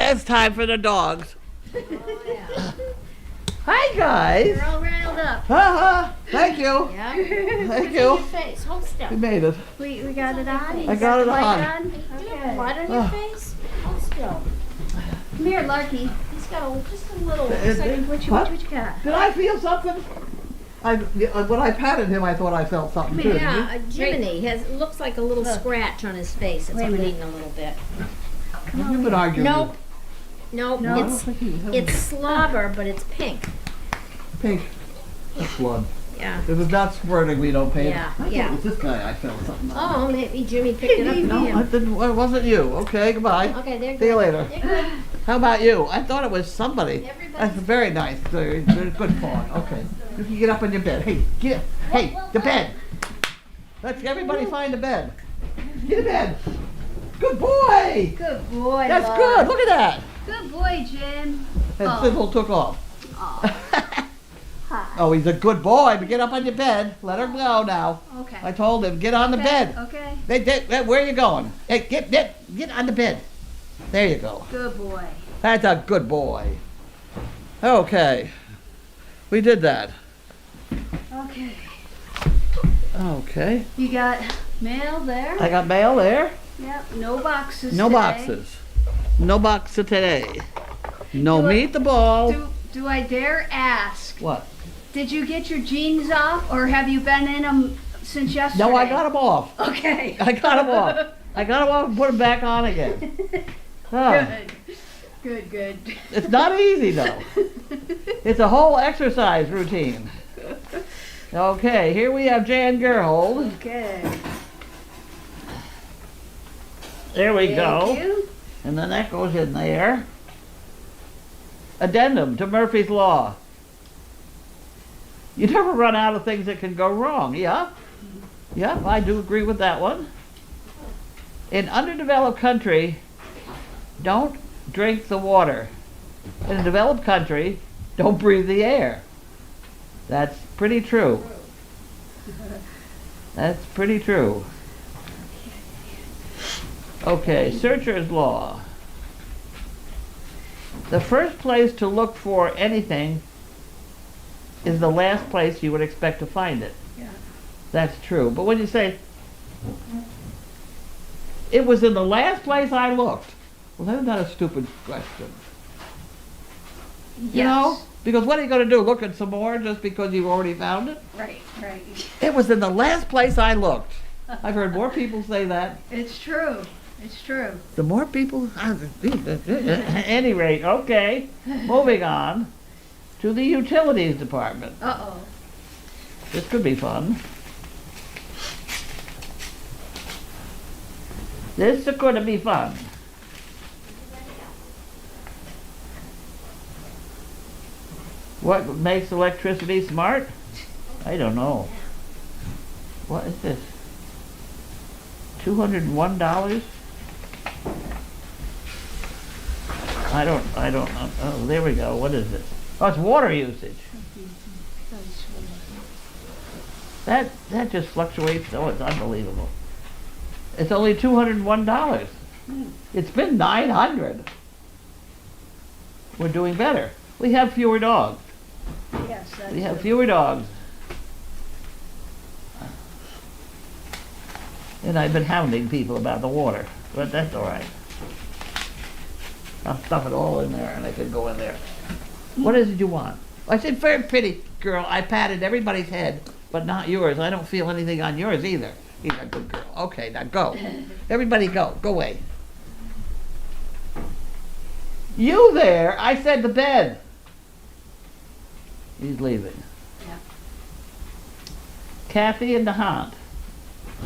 it's time for the dogs. Oh, yeah. Hi, guys. You're all riled up. Thank you. Yeah. Thank Your you. face. Hold still. We made it. We got it on? I got it on. Do you have blood on your face? Hold still. Come here, Larky. He's got just a little. What What you got? Did I feel something? When I patted him, I thought I felt something too. Yeah, Jiminy looks like a little scratch on his face. It's Wait a minute. bleeding a little bit. You've been arguing. Nope. Nope. No? It's slobber, but it's pink. Pink. That's blood. Yeah. If it's not squirting, we don't pay. Yeah, I thought yeah. it was this guy I felt something on. Oh, maybe Jimmy picked it up from No, him. it didn't. It wasn't you. Okay, goodbye. Okay, they're good. See you later. They're good. How about you? I thought it was somebody. Everybody's- That's very nice. They're good pawn. Okay. You can get up on your bed. Hey, get. Hey, the bed. Let's everybody find a bed. Get a bed. Good boy. Good boy, That's Lark. good. Look at that. Good boy, Jim. And Oh. Sybil took off. Oh. Hi. Oh, he's a good boy. But get up on your bed. Let her go now. Okay. I told him get on the bed. Okay. Where are you going? Hey, get on the bed. There you go. Good boy. That's a good boy. Okay. We did that. Okay. Okay. You got mail there? I got mail there. Yep. No boxes No today. boxes. No box today. No Do I- meet the ball. Do I dare ask? What? Did you get your jeans off, or have you been in them since yesterday? No, I got them off. Okay. I got them off. I got them off and put them back on again. Oh, Good. it's not easy though. It's a whole exercise routine. Okay, here we have Jan Gerhold. Okay. There we Thank go. you. And then that goes in there. Addendum to Murphy's Law. You never run out of things that can go wrong, yeah? Yeah, I do agree with that one. In underdeveloped country, don't drink the water. In a developed country, don't breathe the air. That's pretty true. That's pretty true. Okay, searcher's law. The first place to look for anything is the last place you would expect to find it. Yeah. That's true. But when you say, it was in the last place I looked, well, that's not a stupid question. You know? Because what are you going to do? Look at some more just because you've already found it? Right. It was in the last place I looked. I've heard more people say that. It's true. The more people, at any rate, okay. Moving on to the utilities department. Uh-oh. This could be fun. This is going to be fun. What makes electricity smart? I don't know. What is this? $201? I don't know. Oh, there we go. What is it? Oh, it's water usage. That just fluctuates. Oh, it's unbelievable. It's only $201. It's been $900. We're doing better. We have fewer dogs. Yes, that's We have true. fewer dogs. And I've been hounding people about the water, but that's all right. I'll stuff it all in there and I can go in there. What is it you want? I said, very pretty girl. I patted everybody's head, but not yours. I don't feel anything on yours either. You're a good girl. Okay, now go. Everybody go. Go away. You there? I said the bed. He's leaving. Yeah. Kathy and the Hunt.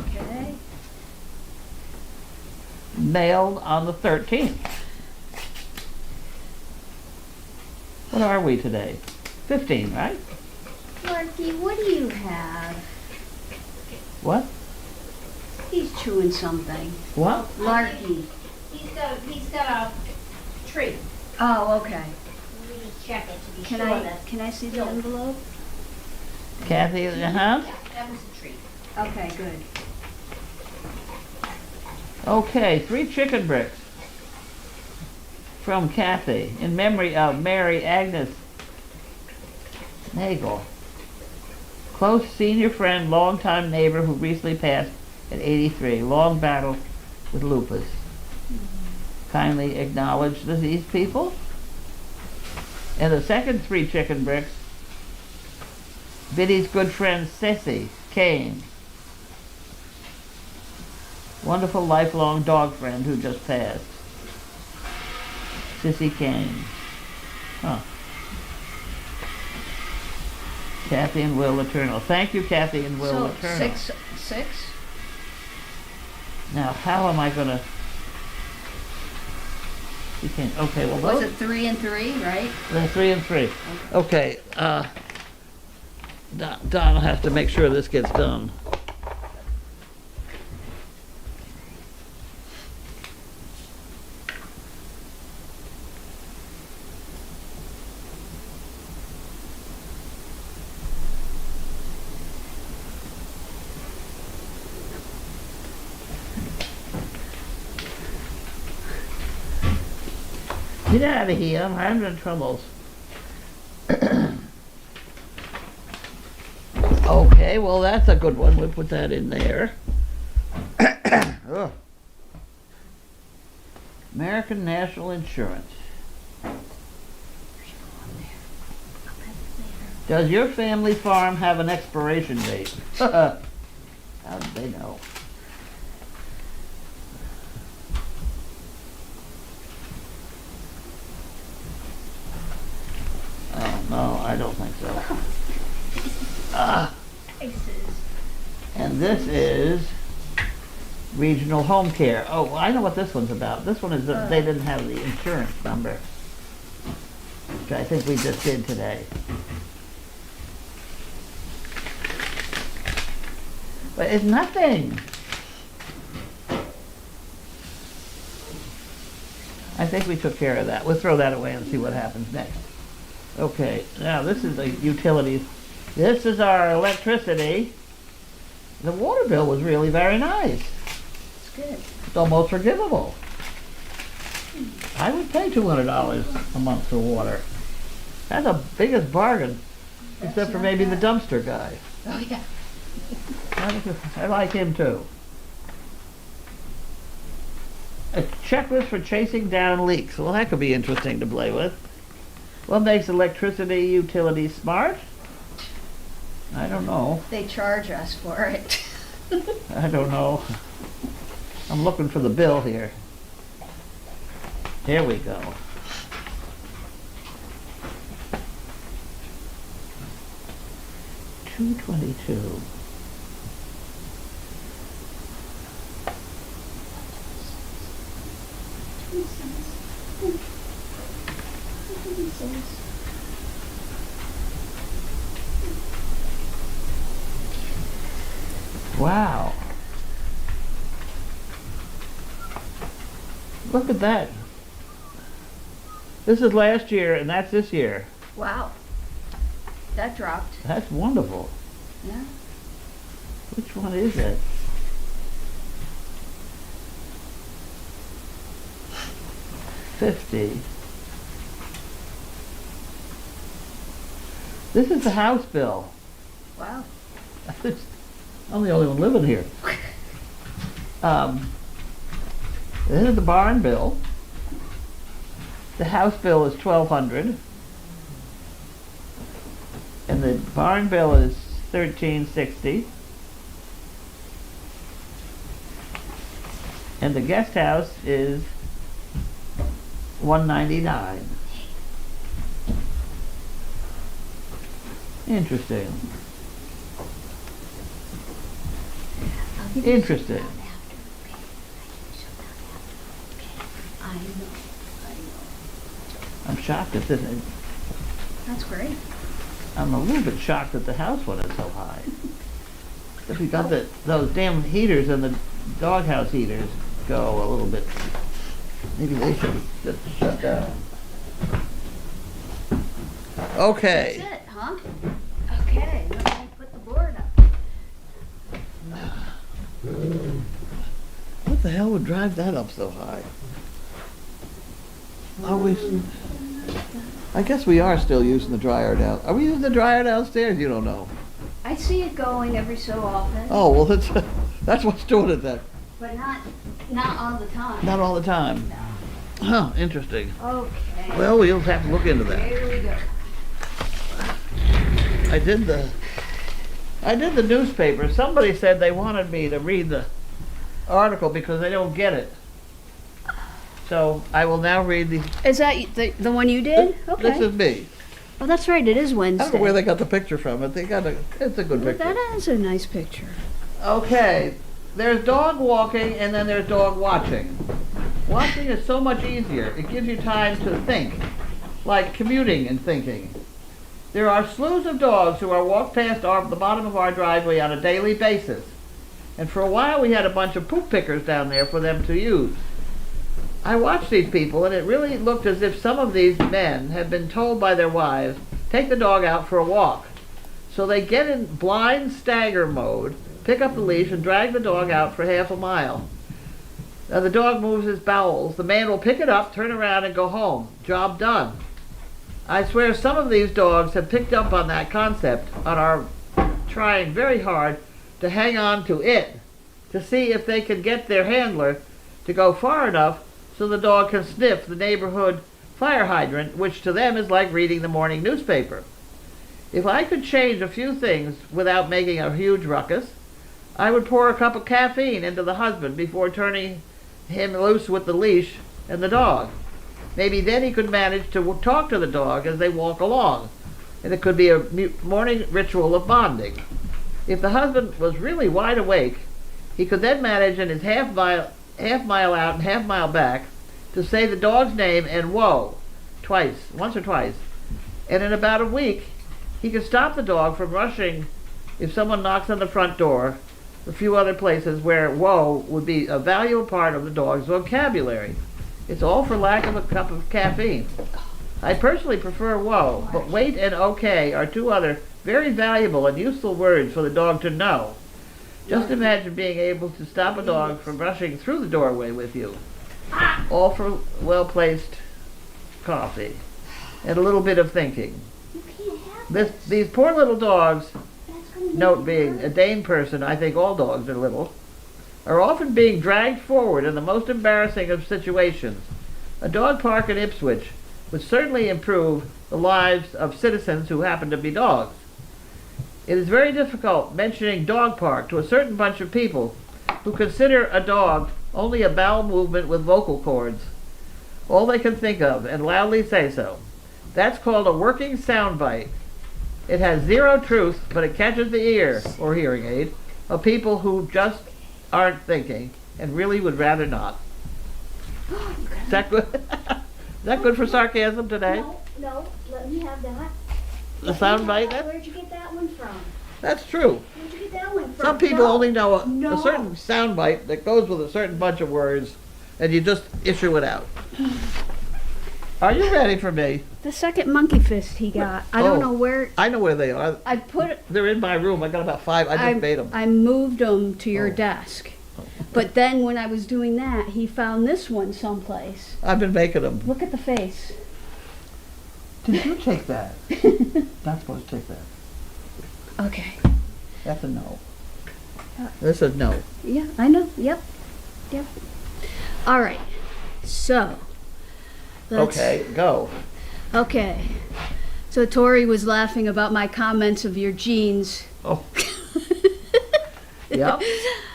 Okay. Mailed on the 13th. What are we today? 15, right? Larky, what do you have? What? He's chewing something. What? Larky. He's got a tree. Oh, okay. Let me just check it to be Can sure I that. can I see the envelope? Kathy and the Hunt? Yeah, that was a tree. Okay, good. Okay, 3 chicken bricks. From Kathy, in memory of Mary Agnes Nagel, close senior friend, longtime neighbor who recently passed at 83, long battle with lupus. Kindly acknowledge these people. And the second 3 chicken bricks, Biddy's good friend Cissy Kane, wonderful lifelong dog friend who just passed. Sissy Kane. Huh. Kathy and Will Eternal. Thank you, Kathy and Will So Eternal. six? Now, how am I gonna... You can't, okay, well, Was those... it 3 and 3, right? They're 3 and 3. Okay, Don will have to make sure this gets done. Get out of here, I'm having troubles. Okay, well, that's a good one. We'll put that in there. Ugh. American National Insurance. Does your family farm have an expiration date? How did they know? Oh, no, I don't think so. And this is Regional Home Care. Oh, I know what this one's about. This one is that they didn't have the insurance number, which I think we just did today. But it's nothing. I think we took care of that. We'll throw that away and see what happens next. Okay, now this is the utilities. This is our electricity. The water bill was really very nice. It's good. It's almost forgivable. I would pay $200 a month for water. That's the biggest bargain, except for not maybe the bad. dumpster guy. Oh, yeah. I like him too. A checklist for chasing down leaks. Well, that could be interesting to play with. What makes electricity utilities smart? I don't know. They charge us for it. I don't know. I'm looking for the bill here. There we go. $222. Wow. Look at that. This is last year and that's this year. Wow. That dropped. That's wonderful. Yeah. Which one is it? $50. This is the house bill. Wow. I'm the only one living here. This is the barn bill. The house bill is $1,200, and the barn bill is $1,360, and the guest house is $199. Interesting. Interesting. I know. I'm shocked at this. That's great. I'm a little bit shocked that the house one is so high. If we got those damn heaters and the doghouse heaters go a little bit, maybe they should just shut down. Okay. That's it, huh? Okay, let me put the board up. What the hell would drive that up so high? Are we, I guess we are still using the dryer down. Are we using the dryer downstairs? You don't know. I see it going every so often, Oh, well, that's what's doing it then. but not all the time. Not all the time. No. Huh, interesting. Okay. Well, we'll have to look into that. Here we go. I did the newspaper. Somebody said they wanted me to read the article because they don't get it. So I will now read the. Is that the one you did? Okay. This is me. Oh, that's right. It is Wednesday. I don't know where they got the picture from, but it's a good picture. That is a nice picture. Okay, there's dog walking and then there's dog watching. Watching is so much easier. It gives you time to think, like commuting and thinking. There are slews of dogs who are walked past the bottom of our driveway on a daily basis. And for a while we had a bunch of poop pickers down there for them to use. I watched these people and it really looked as if some of these men had been told by their wives, take the dog out for a walk. So they get in blind stagger mode, pick up the leash and drag the dog out for half a mile. Now the dog moves his bowels. The man will pick it up, turn around and go home. Job done. I swear some of these dogs have picked up on that concept and are trying very hard to hang on to it, to see if they can get their handler to go far enough so the dog can sniff the neighborhood fire hydrant, which to them is like reading the morning newspaper. If I could change a few things without making a huge ruckus, I would pour a cup of caffeine into the husband before turning him loose with the leash and the dog. Maybe then he could manage to talk to the dog as they walk along, and it could be a morning ritual of bonding. If the husband was really wide awake, he could then manage in his half mile out and half mile back to say the dog's name and whoa once or twice. And in about a week, he could stop the dog from rushing if someone knocks on the front door, a few other places where whoa would be a valuable part of the dog's vocabulary. It's all for lack of a cup of caffeine. I personally prefer whoa, but wait and okay are two other very valuable and useful words for the dog to know. Just imagine being able to stop a dog from rushing through the doorway with you. All for well-placed coffee and a little bit of thinking. These poor little dogs, note being a Dane person, I think all dogs are little, are often being dragged forward in the most embarrassing of situations. A dog park in Ipswich would certainly improve the lives of citizens who happen to be dogs. It is very difficult mentioning dog park to a certain bunch of people who consider a dog only a bowel movement with vocal cords. All they can think of, and loudly say so. That's called a working soundbite. It has zero truth, but it catches the ear, or hearing aid, of people who just aren't thinking, and really would rather not. Is that good? Is that good for sarcasm today? No, let me have that. The soundbite? Where'd you get that one from? That's true. Where'd you get that one from? Some people only know a No. certain soundbite that goes with a certain bunch of words, and you just issue it out. Are you ready for me? The second monkey fist he got. I don't Oh. know where. I know where they are. I put it. They're in my room. I got about 5. I just made them. I moved them to your Oh. desk. But then when I was doing that, he found this one someplace. I've been making them. Look at the face. Did you take that? Not supposed to take that. Okay. That's a no. This is no. Yeah, I know. Yep. All right. So. Okay, go. Okay. So Tori was laughing about my comments of your jeans. Oh. Yep.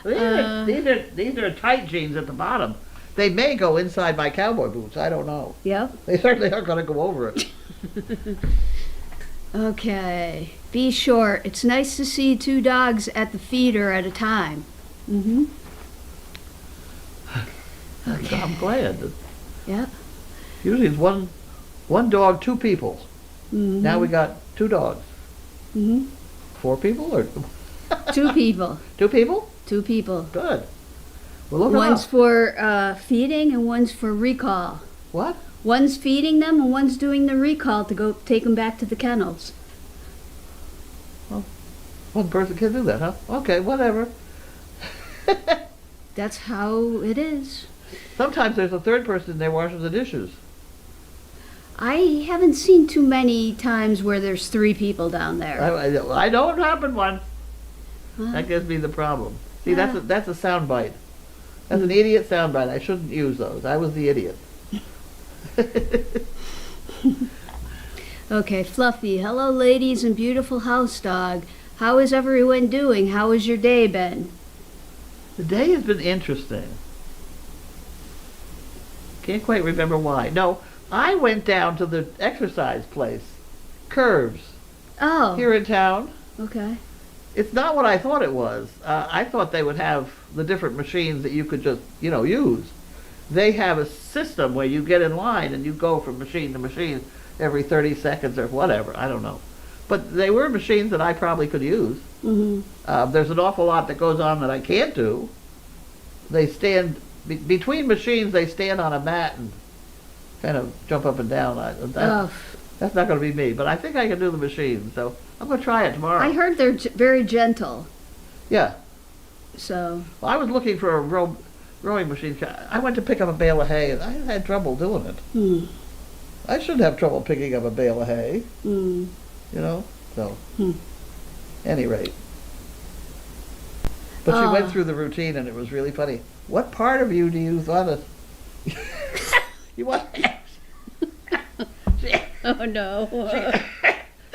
These are tight jeans at the bottom. They may go inside my cowboy boots. I don't know. Yep. They certainly aren't going to go over it. Okay. Be short. It's nice to see 2 dogs at the feeder at a time. Mm-hmm. Okay. I'm glad. Yep. Usually it's one dog, 2 people. Mm-hmm. Now we got 2 dogs. Mm-hmm. 4 people or 2 people. 2 people? 2 people. Good. Well, look One's up. for feeding and one's for recall. What? One's feeding them and one's doing the recall to go take them back to the kennels. One person can do that, huh? Okay, whatever. That's how it is. Sometimes there's a third person in there washing the dishes. I haven't seen too many times where there's 3 people down there. I know it happened once. Huh? That gives me the problem. See, Ah. that's a sound bite. That's an idiot sound bite. I shouldn't use those. I was the idiot. Okay, Fluffy. Hello, ladies and beautiful house dog. How is everyone doing? How has your day been? The day has been interesting. Can't quite remember why. No, I went down to the exercise place, Curves, Oh, here in town. okay. It's not what I thought it was. I thought they would have the different machines that you could just, use. They have a system where you get in line and you go from machine to machine every 30 seconds or whatever. I don't know. But they were machines that I probably could use. Mm-hmm. There's an awful lot that goes on that I can't do. They stand, between machines, they stand on a mat and kind of jump up and down. Oh, That's not going to be me, but I think I can do the machine, so I'm going to try it tomorrow. I heard they're very gentle. Yeah. So, Well, I was looking for a rowing machine. I went to pick up a bale of hay, and I had trouble doing it. hmm. I shouldn't have trouble picking up a bale of hay, Mm. So, Hmm. any rate. But she Ah. went through the routine, and it was really funny. What part of you do you want to... you want... Oh no.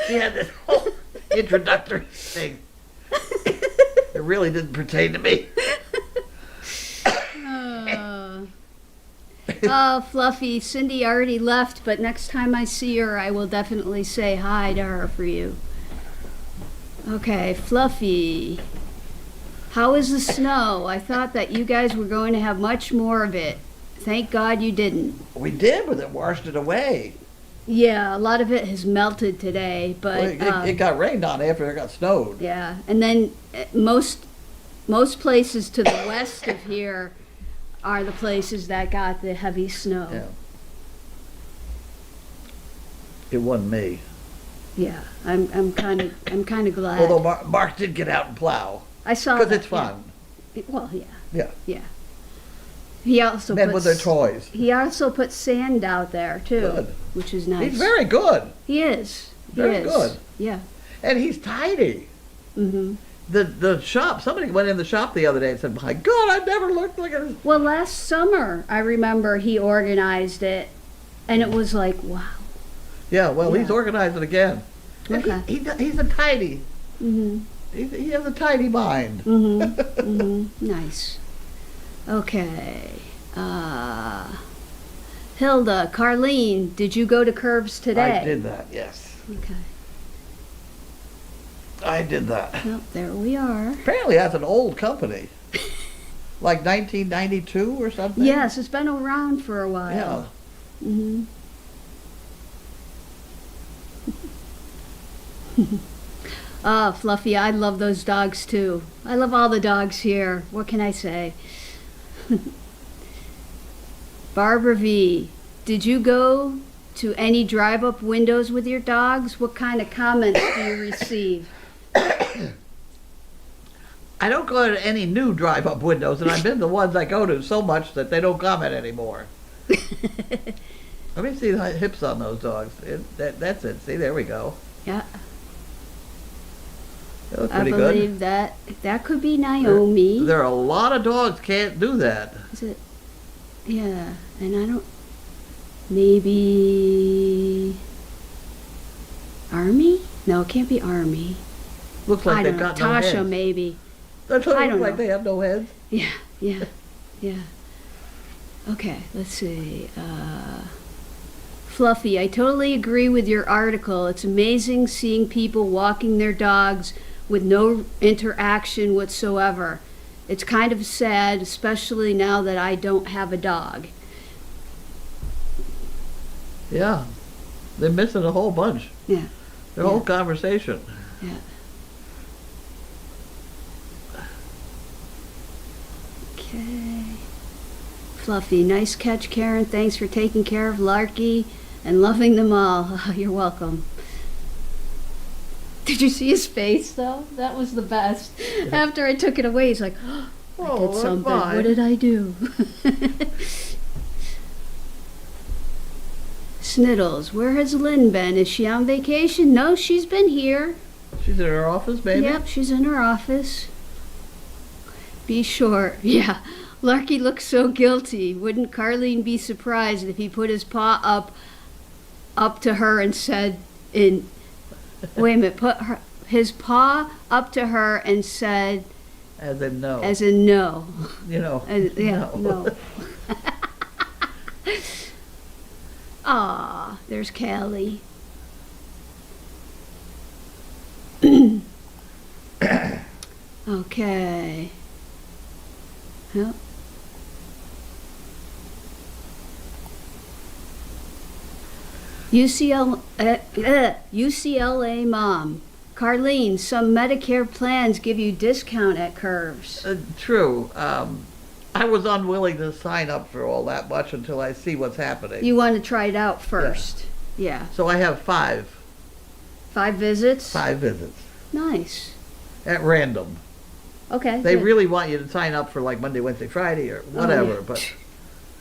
She had this whole introductory thing. It really didn't pertain to me. Oh, Fluffy, Cindy already left, but next time I see her, I will definitely say hi to her for you. Okay, Fluffy. How is the snow? I thought that you guys were going to have much more of it. Thank God you didn't. We did, but it washed it away. Yeah, a lot of it has melted today, but Well, it got rained on after it got snowed. yeah, and then most places to the west of here are the places that got the heavy snow. Yeah. It wasn't me. Yeah, I'm kind of glad. Although Mark did get out and plow. I saw Because that, it's fun. yeah. Well, yeah, Yeah. yeah. He also Men put with their toys. He also put sand out there too, Good. which is nice. He's very good. He is. He Very is. good. Yeah. And he's tidy. Mhm. The shop, somebody went in the shop the other day and said, my God, I've never looked like this. Well, last summer I remember he organized it, and it was like, wow. Yeah, well, he's Yeah. organized it again. And Okay. He's a tidy. Mhm. He has a tidy mind. Mhm. Mhm. Nice. Okay. Hilda, Carlene, did you go to Curves today? I did that, yes. Okay. I did that. Well, there we are. Apparently that's an old company. Like 1992 or something? Yes, it's been around for a Yeah. while. Mhm. Ah, Fluffy, I love those dogs too. I love all the dogs here. What can I say? Barbara V, did you go to any drive-up windows with your dogs? What kind of comments do you receive? I don't go to any new drive-up windows, and I've been the ones I go to so much that they don't comment anymore. Let me see the hips on those dogs. That's it. See, there we go. Yeah, They look I pretty good. believe that could be Naomi. There are a lot of dogs can't do that. Is it? Yeah, and I don't. Maybe. Army? No, it can't be Army. Looks like I they've don't know. got no Tasha, heads. maybe. That's what I it don't looks like know. they have no heads. Yeah, yeah, yeah. Okay, let's see. Fluffy, I totally agree with your article. It's amazing seeing people walking their dogs with no interaction whatsoever. It's kind of sad, especially now that I don't have a dog. Yeah. They're missing a whole bunch. Yeah, Their Yeah. whole conversation. yeah. Okay. Fluffy, nice catch, Karen. Thanks for taking care of Larky and loving them all. Oh, you're welcome. Did you see his face, though? That was the best. After I took it away, he's like, oh, I Oh, did that's something. fine. What did I do? Sniddles, where has Lynn been? Is she on vacation? No, she's been here. She's in her office, maybe? Yep, she's in her office. Be sure. Yeah. Larky looks so guilty. Wouldn't Carlene be surprised if he put his paw up to her and said wait a minute, his paw up to her and said As in no. as in no. You know. Yeah, no. Aw, there's Callie. Okay. Yep. UCLA mom. Carlene, some Medicare plans give you discount at Curves. True. I was unwilling to sign up for all that much until I see what's happening. You want to try it out first. Yeah. So I have 5 visits? 5 visits Nice. at random. Okay. They good. really want you to sign up for like Monday, Wednesday, Friday or whatever, yeah.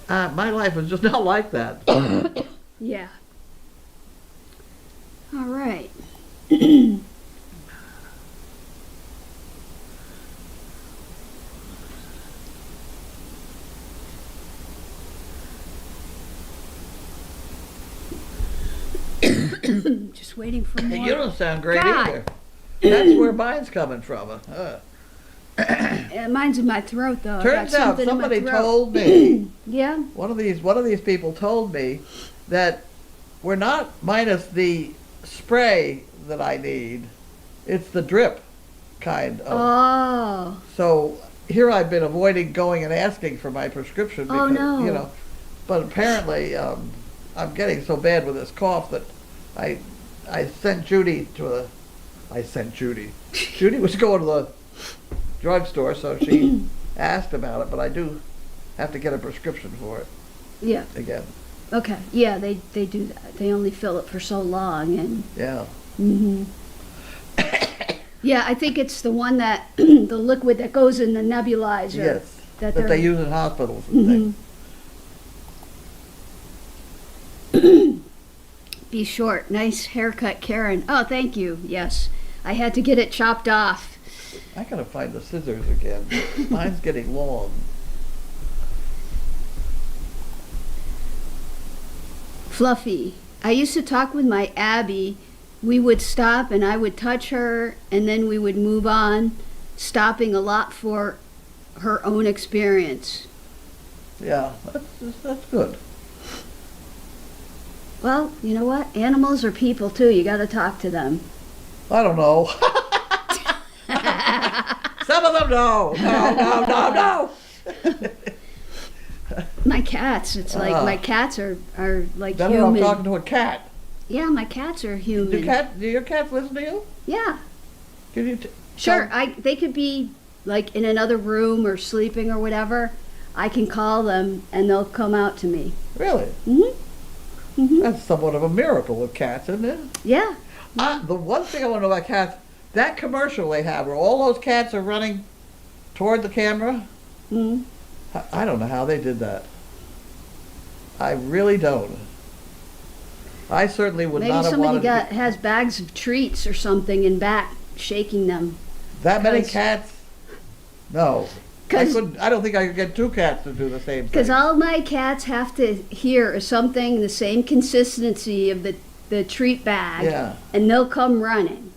but my life is just not like that. Yeah. All right. Just waiting for more. You don't sound great God. either. That's where mine's coming from. Mine's in my throat, though. I got Turns out something in my somebody throat. told me, Yeah. one of these people told me that we're not minus the spray that I need. It's the drip kind of. Oh. So here I've been avoiding going and asking for my prescription because, Oh, no. you know, but apparently I'm getting so bad with this cough that I sent Judy Judy was going to the drugstore, so she asked about it, but I do have to get a prescription for it Yeah. again. Okay. Yeah, they do that. They only fill it for so long, and. Yeah. Mhm. Yeah, I think it's the one that the liquid that goes in the nebulizer. Yes. That That they're. they use in hospitals and things. Be short. Nice haircut, Karen. Oh, thank you. Yes. I had to get it chopped off. I gotta find the scissors again. Mine's getting long. Fluffy. I used to talk with my Abby. We would stop and I would touch her and then we would move on, stopping a lot for her own experience. Yeah, that's good. Well, you know what? Animals are people too. You got to talk to them. I don't know. Some of them no. No. My cats, it's like my cats are like Better human. I'm talking to a cat. Yeah, my cats are human. Do your cats listen to you? Yeah. Can you Sure, tell- they could be like in another room or sleeping or whatever. I can call them and they'll come out to me. Really? That's somewhat of a miracle with cats, isn't it? Yeah. The one thing I want to know about cats, that commercial they have where all those cats are running toward the camera, Mhm. I don't know how they did that. I really don't. I certainly would Maybe not have somebody wanted has bags of treats or something in back, shaking them. that many 'cause- cats. No. I don't think I could get 2 cats to do the same Because thing. all my cats have to hear something the same consistency of the treat bag, Yeah. and they'll come running.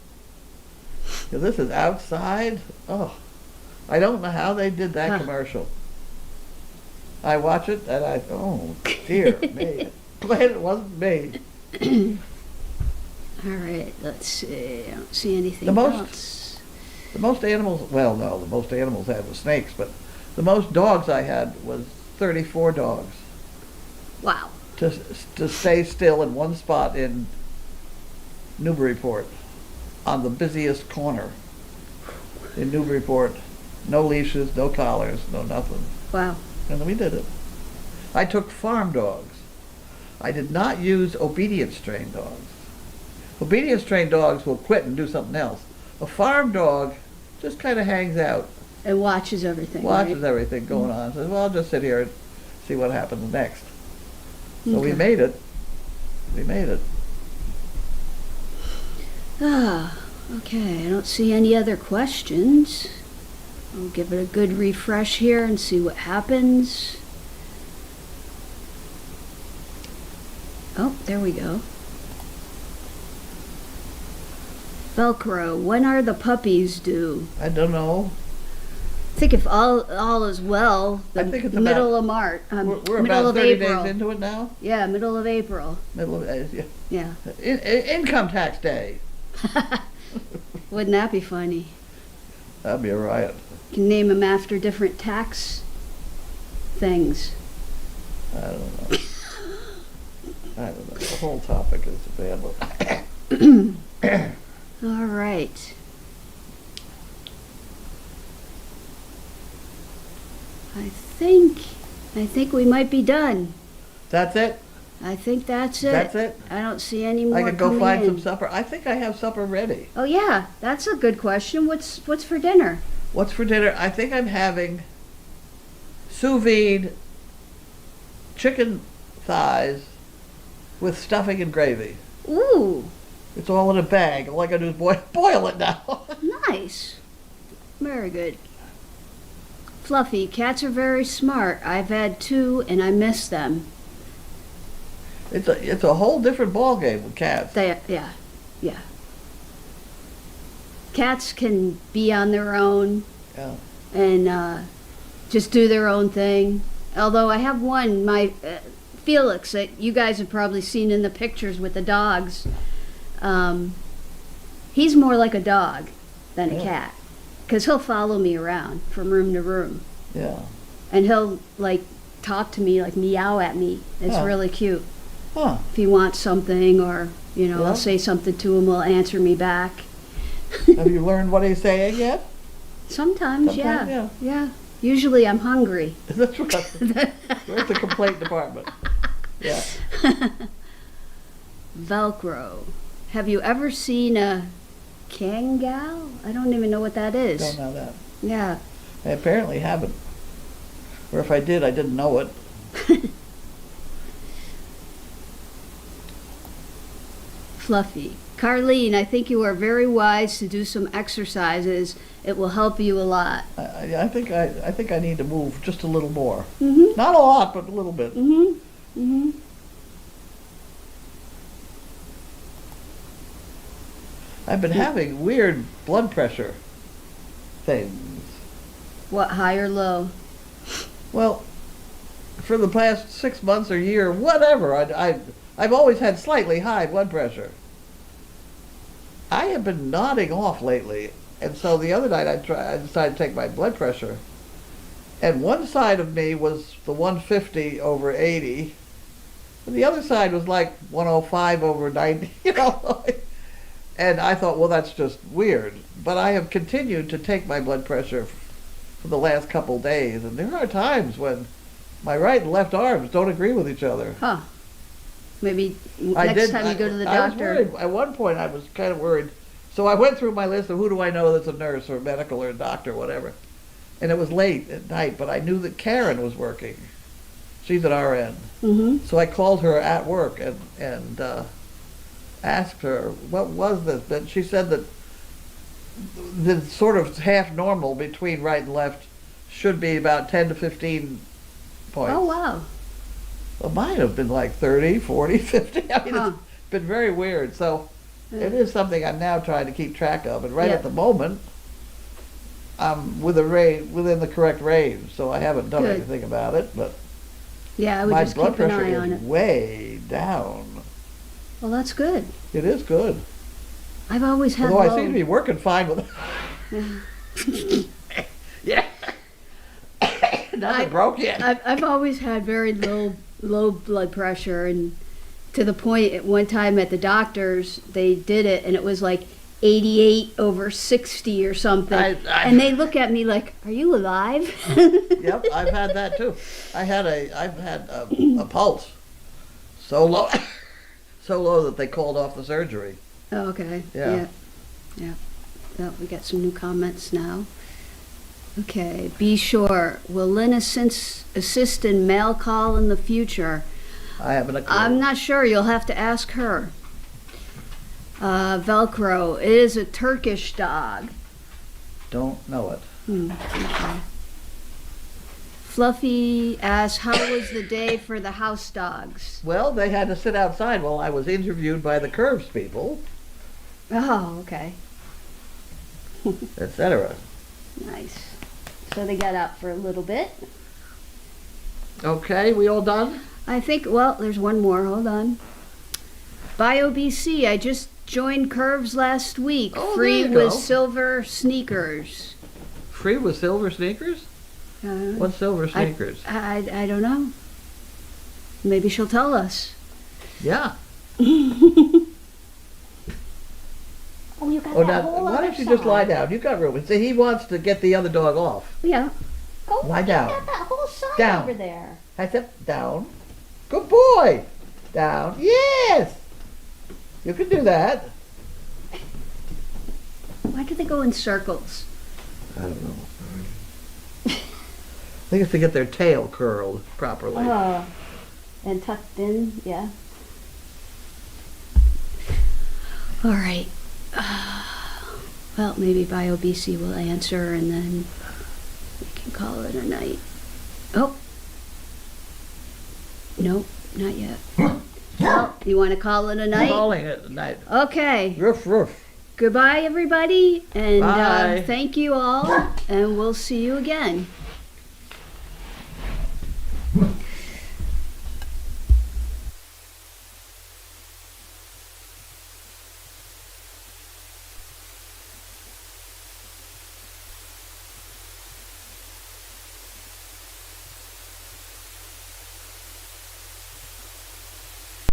'Cause this is outside. Oh, I don't know how they did that Huh. commercial. I watch it and oh dear me. Glad it wasn't me. All right, let's see. I don't see anything The most- else. The most animals, well, no, the most animals I had was snakes, but the most dogs I had was 34 dogs Wow. to stay still in one spot in Newburyport, on the busiest corner in Newburyport. No leashes, no collars, no nothing. Wow. And we did it. I took farm dogs. I did not use obedience trained dogs. Obedience trained dogs will quit and do something else. A farm dog just kind of hangs out, It watches everything. watches right? everything going on. Says, well, I'll just sit here and see what happens next. So we Okay. made it. We made it. Ah, okay, I don't see any other questions. I'll give it a good refresh here and see what happens. Oh, there we go. Velcro, when are the puppies due? I don't know. I think if all is well, the I think it's middle of March, We're middle about of 30 April. days into it now. Yeah, middle of April. Middle of yeah. Yeah. Income tax day. Wouldn't that be funny? That'd be a riot. You can name them after different tax things. I don't know. I don't know. The whole topic is a bad one. All right. I think we might be done. That's it? I think that's it. That's it? I don't see any more I could go coming find in. some supper. I think I have supper ready. Oh yeah, that's a good question. What's for dinner? What's for dinner? I think I'm having sous vide chicken thighs with stuffing and gravy. Ooh, It's all in a bag. All I gotta do is boil it now. nice. Very good. Fluffy, cats are very smart. I've had 2 and I miss them. It's a whole different ball game with cats. Yeah. Cats can be on their own Yeah. and just do their own thing. Although I have one, my Felix, that you guys have probably seen in the pictures with the dogs. He's more like a dog than a Yeah. cat, because he'll follow me around from room to room, Yeah. and he'll like talk to me, like meow at me. It's Huh. really cute. Huh. If he wants something, or Yeah. I'll say something to him, he'll answer me back. Have you learned what he's saying yet? Sometimes, Sometimes, yeah. Usually I'm hungry. That's right. Where's the complaint department? Yeah. Velcro. Have you ever seen a kangal? I don't even know what that is. Don't know that. Yeah. I apparently haven't. Or if I did, I didn't know it. Fluffy. Carlene, I think you are very wise to do some exercises. It will help you a lot. I think I need to move just a little more. Mm-hmm. Not a lot, but a little bit. Mm-hmm. Mm-hmm. I've been having weird blood pressure things. What, high or low? Well, for the past 6 months or year, whatever, I've always had slightly high blood pressure. I have been nodding off lately, and so the other night I decided to take my blood pressure, and one side of me was the 150 over 80, and the other side was like 105 over 90, And I thought, well, that's just weird. But I have continued to take my blood pressure for the last couple days, and there are times when my right and left arms don't agree with each other. Huh. Maybe next time you go to the I was doctor. worried. At one point, I was kind of worried. So I went through my list of who do I know that's a nurse or a medical or a doctor or whatever. And it was late at night, but I knew that Karen was working. She's an RN. Mm-hmm. So I called her at work and asked her, what was this? But she said that the sort of half normal between right and left should be about 10 to 15 points. Oh, wow. Well, mine have been like 30, 40, 50. I mean, Huh. it's been very weird. So Yeah. it is something I'm now trying to keep track of. And right Yeah. at the moment, I'm within the correct range. So I haven't done Good. anything about it. But Yeah, I would my just blood keep an pressure eye on is it. way down. Well, that's good. It is good. I've always had Although I low. seem to be working fine with it. Yeah. Nothing broke yet. I've always had very low blood pressure, and to the point at one time at the doctor's they did it and it was like 88 over 60 or something. And they look at me like, "Are you alive?" Yep, I've had that too. I've had a pulse so low, so low that they called off the surgery. Oh, okay. Yeah. Yeah. Oh, we got some new comments now. Okay. Be sure. Will Lynn assist in mail call in the future? I haven't a clue. I'm not sure. You'll have to ask her. Velcro. It is a Turkish dog. Don't know it. Okay. Fluffy asks, how was the day for the house dogs? Well, they had to sit outside while I was interviewed by the Curves people, Oh, okay. etc. Nice. So they got out for a little bit. Okay, we all done? I think, well, there's one more. Hold on. BioBC, I just joined Curves last week. Oh, Free there you with go. silver sneakers. Free with silver sneakers? What's silver sneakers? I don't know. Maybe she'll tell us. Yeah. Oh, you got Oh, that now, whole why other don't you just side. lie down? You got room. See, he wants to get the other dog off. Yeah. Go Lie you down. got that whole side Down. over there. I said, down. Good boy. Down. Yes. You can do that. Why do they go in circles? I don't know. I think it's to get their tail curled properly. And tucked in, yeah. All right. Well, maybe BioBC will answer and then we can call it a night. Oh. Nope, not yet. Well, you want to call it a night? Calling it a night. Okay. Roof, roof. Goodbye, everybody. And Bye. thank you all. And we'll see you again.